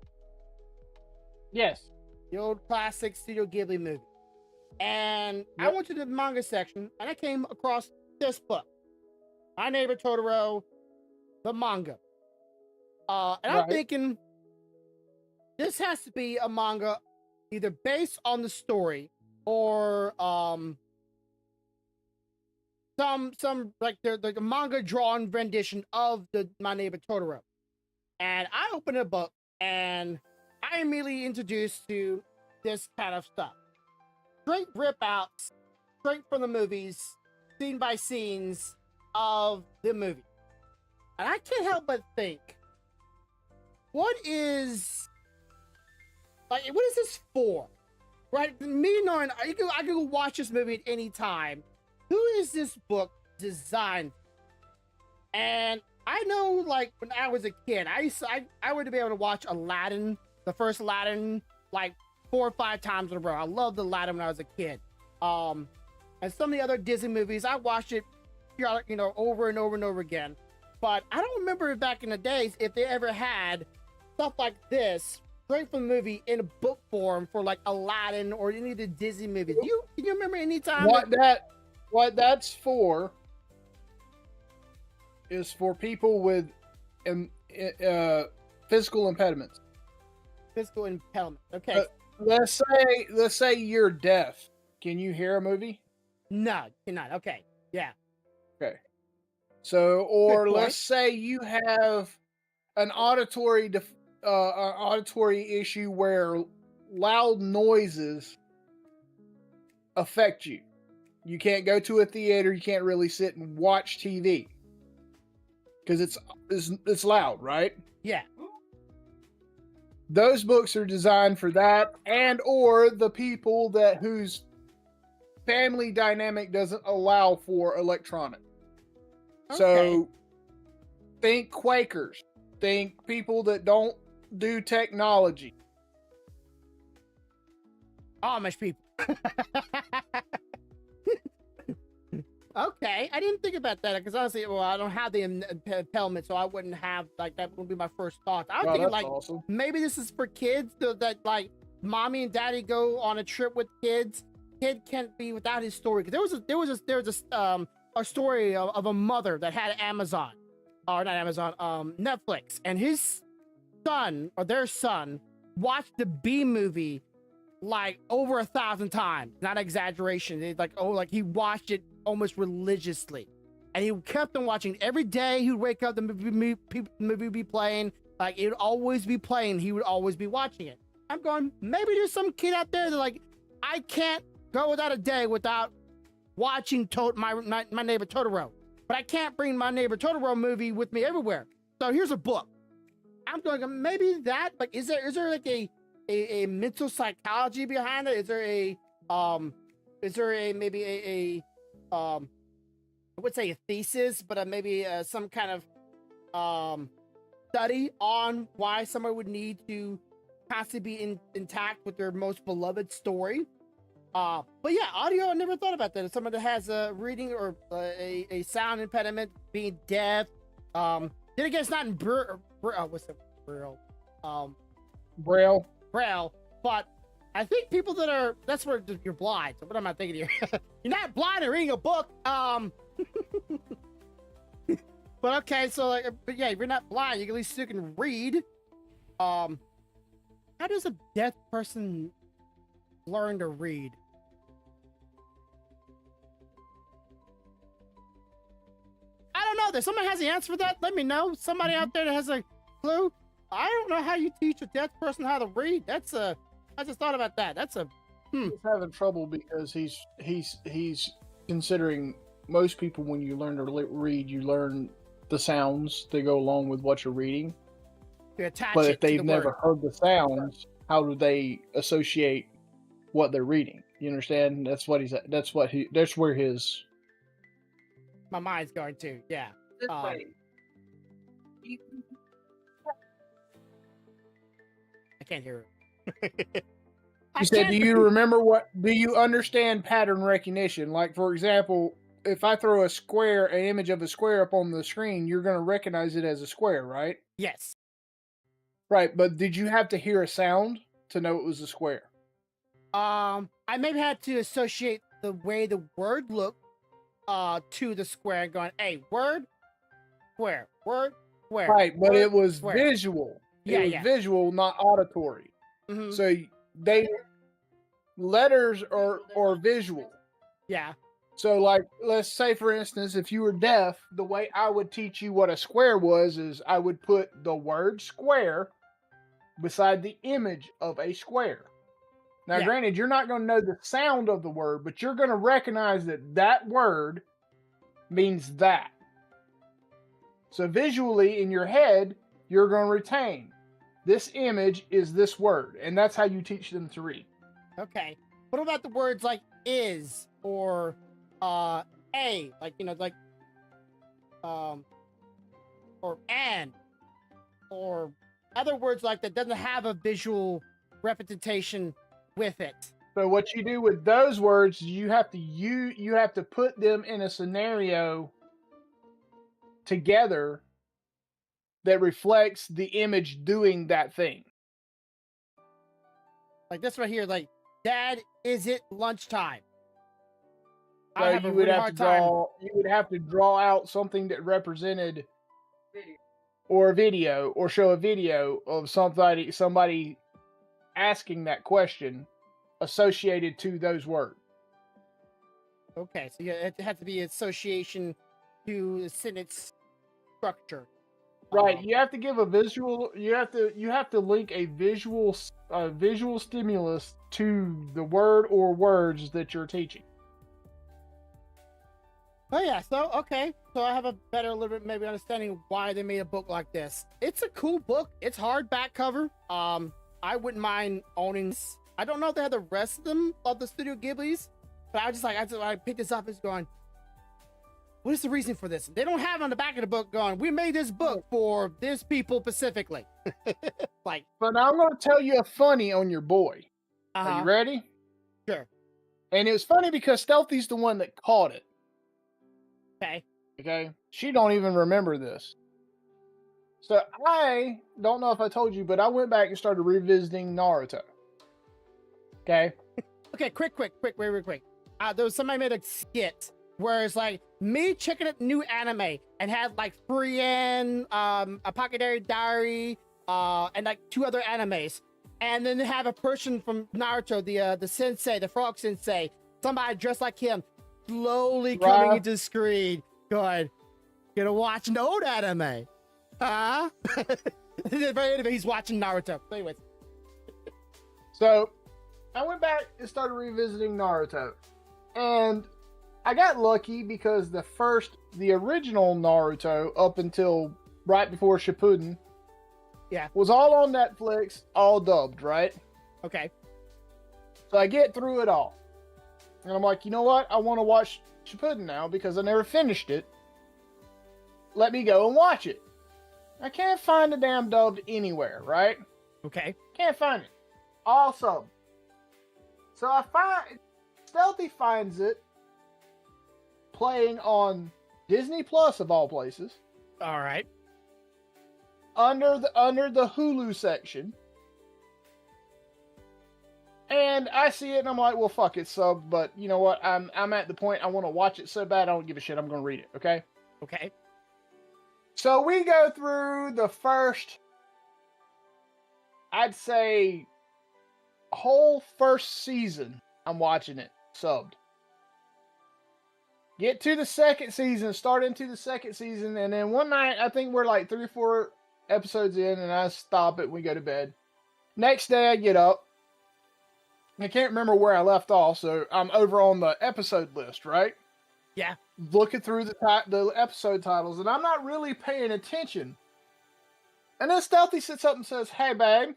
Yes. The old classic Studio Ghibli movie. And I went to the manga section and I came across this book, My Neighbor Totoro, the manga. And I'm thinking this has to be a manga either based on the story or some like the manga drawn rendition of the My Neighbor Totoro. And I opened a book and I immediately introduced to this kind of stuff. Straight rip outs, straight from the movies, scene by scenes of the movie. And I can't help but think, what is this for? Right? Me knowing I can go watch this movie at any time. Who is this book designed? And I know, like, when I was a kid, I would be able to watch Aladdin, the first Aladdin, like 4 or 5 times in a row. I loved Aladdin when I was a kid. And some of the other Disney movies, I watched it, over and over and over again. But I don't remember back in the days if they ever had stuff like this straight from the movie in a book form for like Aladdin or any of the Disney movies. Can you remember any time? What that's for is for people with physical impediments. Physical impediment. Okay. Let's say you're deaf. Can you hear a movie? No, cannot. Okay. Yeah. Okay. So, or let's say you have an auditory issue where loud noises affect you. You can't go to a theater. You can't really sit and watch TV because it's loud, right? Yeah. Those books are designed for that, and or the people whose family dynamic doesn't allow for electronic. Okay. So think Quakers, think people that don't do technology. Amish people. Okay, I didn't think about that because honestly, I don't have the impediment, so I wouldn't have that. Would be my first thought. I was thinking awesome. Maybe this is for kids that like mommy and daddy go on a trip with kids. Kid can't be without his story. Because there was a story of a mother that had Netflix, and his son or their son watched the B movie like over 1,000 times. Not exaggeration. He watched it almost religiously, and he kept on watching every day. He would wake up, the movie would be playing, like it would always be playing. He would always be watching it. I'm going, maybe there's some kid out there that like, I can't go without a day without watching My Neighbor Totoro, but I can't bring My Neighbor Totoro movie with me everywhere. So here's a book. I'm going, maybe that, like, is there like a mental psychology behind it? Is there I would say a thesis, but maybe some kind of study on why someone would need to constantly be intact with their most beloved story. But yeah, audio, I never thought about that. If someone that has a reading or a sound impediment, being deaf, then again, it's not in Braille, but I think people that are, that's where you're blind. So what am I thinking here? You're not blind and reading a book. But okay, so but yeah, if you're not blind, you at least still can read. How does a deaf person learn to read? I don't know. If someone has the answer for that, let me know. Somebody out there that has a clue. I don't know how you teach a deaf person how to read. I just thought about that. He's having trouble because he's considering most people, when you learn to read, you learn the sounds that go along with what you're reading. You attach But it if they've to the never word. heard the sounds, how do they associate what they're reading? You understand? That's where his. My mind's going to, yeah. This way. You- I can't hear You said, do you understand pattern recognition? Like, for example, if I throw an image of a square up on the screen, you're going to recognize it as a square, right? Yes. Right, but did you have to hear a sound to know it was a square? I maybe had to associate the way the word looked to the square, going, hey, word, square, word, square. Right, but word, it was square. visual. Yeah, It was yeah. visual, not auditory. Mhm. So letters are visual. Yeah. So, like, let's say, for instance, if you were deaf, the way I would teach you what a square was is I would put the word square beside the image of a square. Now, Yeah. granted, you're not going to know the sound of the word, but you're going to recognize that that word means that. So, visually in your head, you're going to retain this image is this word, and that's how you teach them to read. Okay. What about the words like is or a, like, you know, like or and or other words like that doesn't have a visual representation with it? So what you do with those words, you have to put them in a scenario together that reflects the image doing that thing. Like this right here, like, Dad, is it lunchtime? So I have a you would really have to hard time. you would have to draw out something that represented Video. or a video or show a video of somebody asking that question associated to those words. Okay, so yeah, it has to be association to the sentence structure. Right, you have to give a visual. You have to link a visual stimulus to the word or words that you're teaching. Oh yeah, so okay, so I have a little bit maybe understanding of why they made a book like this. It's a cool book. It's hardback cover. I wouldn't mind owning this. I don't know if they have the rest of them of the Studio Ghibli's, but I picked this up. It's going, what is the reason for this? They don't have on the back of the book going, we made this book for this people specifically. Like, But now I'm going to tell you a funny on your boy. Are you ready? Sure. And it was funny because Stealthy's the one that caught it. Okay. Okay, she don't even remember this. So I don't know if I told you, but I went back and started revisiting Naruto. Okay. Okay, quick, very quick. There was somebody made a skit where it's like me checking out new anime and had like Frieren, a Pocket Diary, and like 2 other animes, and then they have a person from Naruto, the sensei, the frog sensei, somebody dressed like him, slowly coming into the screen, going, "Gonna watch an old anime, huh?" And then very end of it, he's watching Naruto. Anyways, So I went back and started revisiting Naruto, and I got lucky because the original Naruto up until right before Shippuden, yeah, was all on Netflix, all dubbed, right? okay, So I get through it all, and I'm like, you know what? I want to watch Shippuden now because I never finished it. Let me go and watch it. I can't find the damn dubbed anywhere, right? okay, Can't find it. Awesome. So I find Stealthy finds it playing on Disney Plus of all places, all right, under the Hulu section. And I see it and I'm like, well, fuck it, sub. But you know what? I'm at the point I want to watch it so bad I don't give a shit. I'm gonna read it. Okay. okay, So we go through the first, I'd say, whole first season. I'm watching it subbed. Get to the second season, start into the second season, and then one night, I think we're like 3 or 4 episodes in, and I stop it and we go to bed. Next day, I get up. I can't remember where I left off, so I'm over on the episode list, right? yeah, looking through the episode titles, and I'm not really paying attention. And then Stealthy sits up and says, "Hey, babe,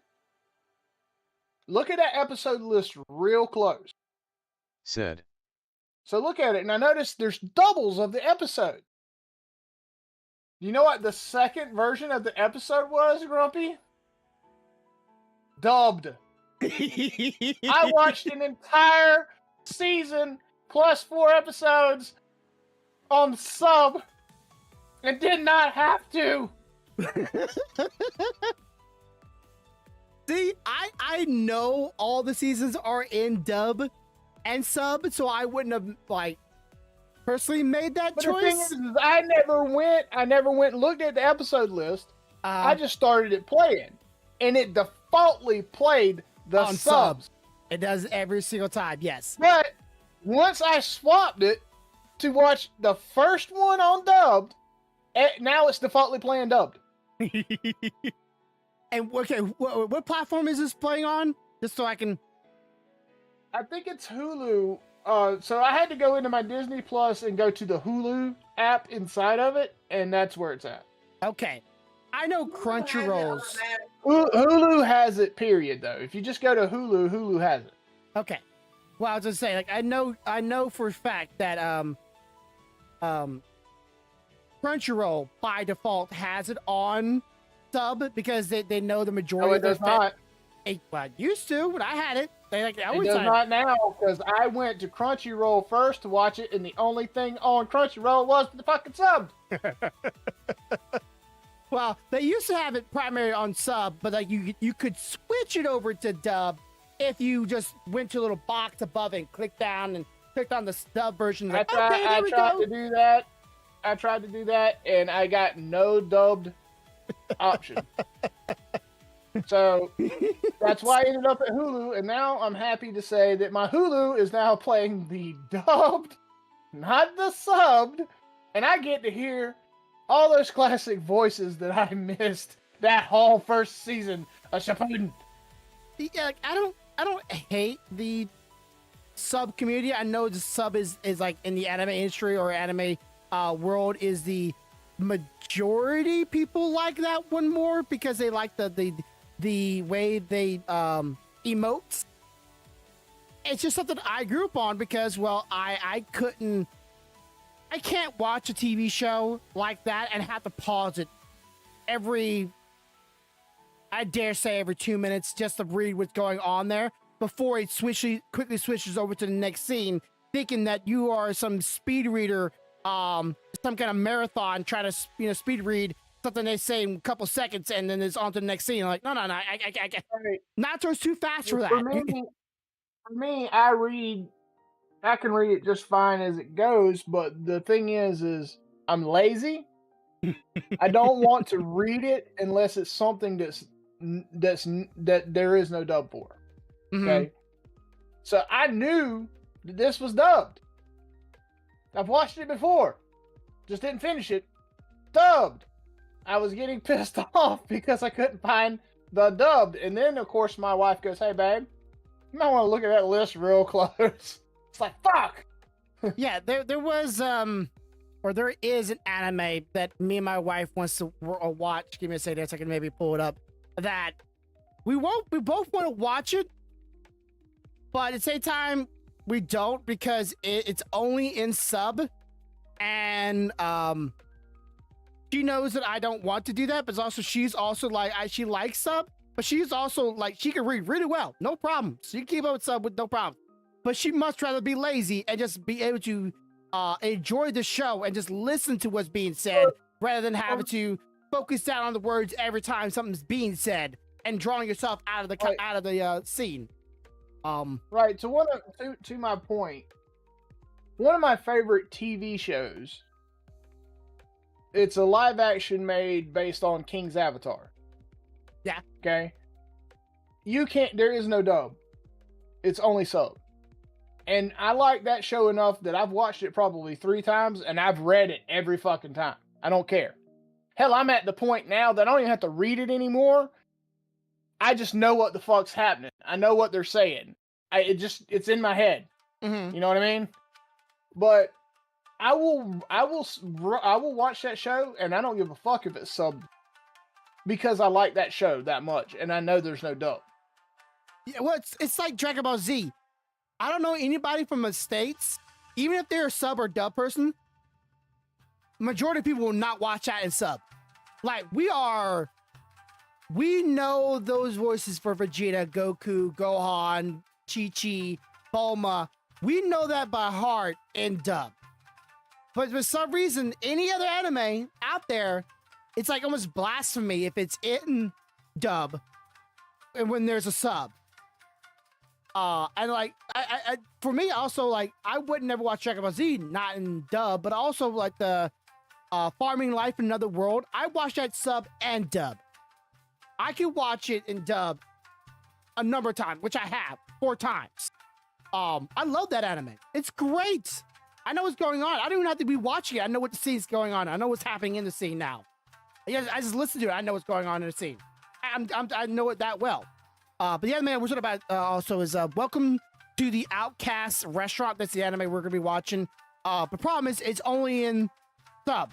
look at that episode list real close." Said. So look at it, and I noticed there's doubles of the episode. You know what the second version of the episode was, Grumpy? Dubbed. I watched an entire season plus 4 episodes on sub and did not have to. See, I know all the seasons are in dub and sub, so I wouldn't have like personally made that But choice. the thing is, I never went and looked at the episode list. I just started it playing, and it defaultly played the on subs. It does every single time, yes. But once I swapped it to watch the first one on dubbed, now it's defaultly playing dubbed. And okay, what platform is this playing on? Just so I can. I think it's Hulu. So I had to go into my Disney Plus and go to the Hulu app inside of it, and that's where it's at. Okay, I know Crunchyroll's. Hulu has it. Period. Though, if you just go to Hulu, Hulu has it. Okay, well I was just saying, like I know for a fact that Crunchyroll by default has it on sub because they know the majority No, it of their does not. Well, it used to when I had it. They like It always does had not now because I went to Crunchyroll first to watch it, and the only thing on Crunchyroll was the fucking sub. Well, they used to have it primary on sub, but like you could switch it over to dub if you just went to a little box above it and clicked down and clicked on the dub version. Like, I tried to do that. I tried to do that, and I got no dubbed option. So that's why I ended up at Hulu, and now I'm happy to say that my Hulu is now playing the dubbed, not the subbed, and I get to hear all those classic voices that I missed that whole first season of Shippuden. Yeah, like, I don't hate the sub community. I know the sub is like in the anime industry or anime world is the majority. People like that one more because they like the way they emotes. It's just something I grew up on because, well, I can't watch a TV show like that and have to pause it I dare say every 2 minutes just to read what's going on there before it quickly switches over to the next scene, thinking that you are some speed reader, some kind of marathon, try to speed read something they say in a couple seconds and then it's on to the next scene. Like, no, I Naruto's too fast for that. For me, I can read it just fine as it goes, but the thing is I'm lazy. I don't want to read it unless it's something that there is no dub for. Okay. So I knew that this was dubbed. I've watched it before. Just didn't finish it. Dubbed. I was getting pissed off because I couldn't find the dubbed. And then, of course, my wife goes, "Hey, babe, you might want to look at that list real close." It's like, fuck. Yeah, there was, or there is an anime that me and my wife wants to watch. Give me a second so I can maybe pull it up. That we both want to watch it, but at the same time, we don't because it's only in sub. And, she knows that I don't want to do that, but she's also like, she likes sub, but she's also like, she can read really well, no problem. So you can keep up with sub with no problem. But she must rather be lazy and just be able to enjoy the show and just listen to what's being said rather than having to focus down on the words every time something's being said and drawing yourself out of the scene. Right. So to my point, one of my favorite TV shows. It's a live action made based on King's Avatar. Yeah. Okay. There is no dub. It's only sub. And I like that show enough that I've watched it probably 3 times and I've read it every fucking time. I don't care. Hell, I'm at the point now that I don't even have to read it anymore. I just know what the fuck's happening. I know what they're saying. It's in my head. Mm-hmm. You know what I mean? But I will watch that show, and I don't give a fuck if it's subbed because I like that show that much, and I know there's no dub. Yeah, well, it's like Dragon Ball Z. I don't know anybody from the States, even if they're a sub or dub person, majority of people will not watch that and sub. Like, we know those voices for Vegeta, Goku, Gohan, Chi-Chi, Bulma. We know that by heart in dub. But for some reason, any other anime out there, it's like almost blasphemy if it's in dub and when there's a sub. And like, I for me also, like, I would never watch Dragon Ball Z not in dub, but also like the Farming Life in Another World. I watched that sub and dub. I can watch it in dub a number of times, which I have 4 times. I love that anime. It's great. I know what's going on. I don't even have to be watching it. I know what the scene's going on. I know what's happening in the scene now. Yeah, I just listen to it. I know what's going on in the scene. I know it that well. But the anime we're talking about also is Welcome to the Outcast Restaurant. That's the anime we're going to be watching. The problem is it's only in dub.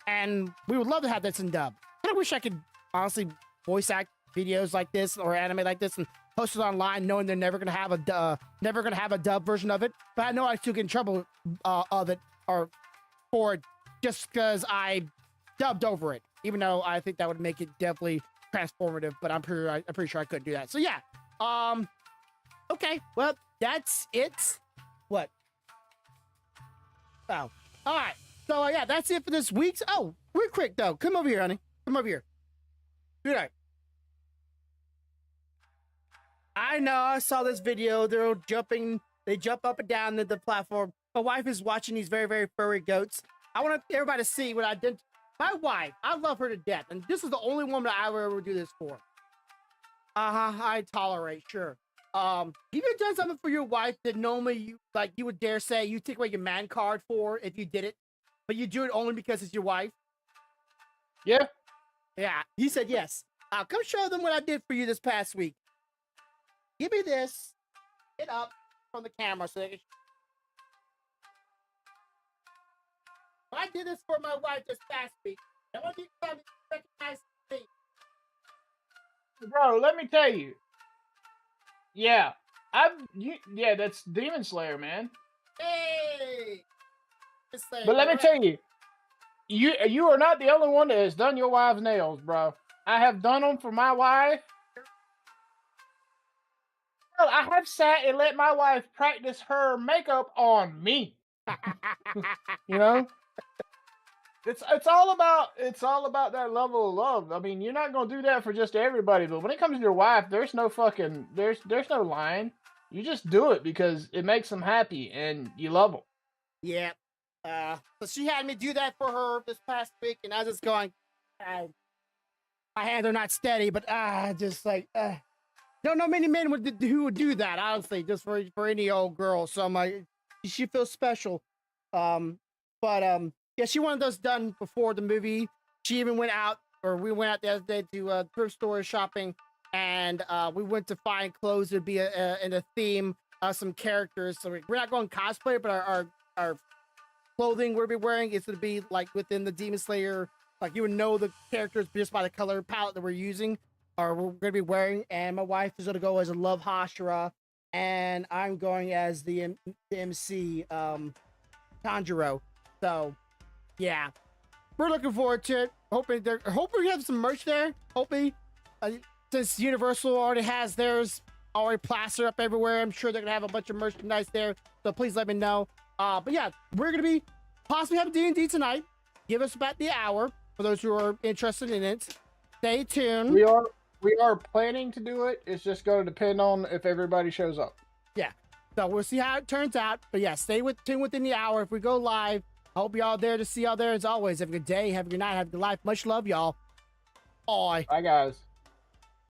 And we would love to have this in dub. I wish I could honestly voice act videos like this or anime like this and post it online knowing they're never going to have a dub version of it. But I know I still get in trouble of it or for it just because I dubbed over it. Even though I think that would make it definitely transformative, but I'm pretty sure I could do that. So yeah. Okay. Well, that's it. What? Oh. All right. So yeah, that's it for this week's. Oh, real quick though. Come over here, honey. Come over here. Good night. I know. I saw this video. They're jumping. They jump up and down the platform. My wife is watching these very, very furry goats. I want everybody to see what I did. My wife, I love her to death, and this is the only woman I would ever do this for. I tolerate, sure. You ever done something for your wife that normally you would dare say you take away your man card for if you did it, but you do it only because it's your wife? Yeah. Yeah, he said yes. Come show them what I did for you this past week. Give me this. Get up from the camera so they can. I did this for my wife this past week. I want you to recognize me. Bro, let me tell you. Yeah. Yeah, that's Demon Slayer, man. Hey! But let me tell you, you are not the only one that has done your wife's nails, bro. I have done them for my wife. Bro, I have sat and let my wife practice her makeup on me. You know? It's all about that level of love. I mean, you're not gonna do that for just everybody, but when it comes to your wife, there's no no line. You just do it because it makes them happy and you love them. Yeah. So she had me do that for her this past week, and I was just going, my hands are not steady, but just like don't know many men who would do that, honestly, just for any old girl. So I'm like, she feels special. Yeah, she wanted those done before the movie. She even we went out the other day to thrift store shopping, and we went to find clothes that would be in a theme of some characters. So we're not going cosplay, but our clothing we'll be wearing is going to be like within the Demon Slayer. Like, you would know the characters just by the color palette that we're using, or we're going to be wearing. And my wife is going to go as a Love Hashira, and I'm going as the MC Tanjiro. So. Yeah, we're looking forward to it. Hoping we have some merch there. Hoping, since Universal already has theirs already plastered up everywhere, I'm sure they're gonna have a bunch of merchandise there. So please let me know. But yeah, we're gonna be possibly having D&D tonight. Give us about the hour for those who are interested in it. Stay tuned. We are planning to do it. It's just going to depend on if everybody shows up. Yeah, so we'll see how it turns out. But yeah, tuned within the hour. If we go live. I hope y'all there to see y'all there as always. Have a good day, have a good night, have a good life. Much love, y'all. Bye. Bye, guys.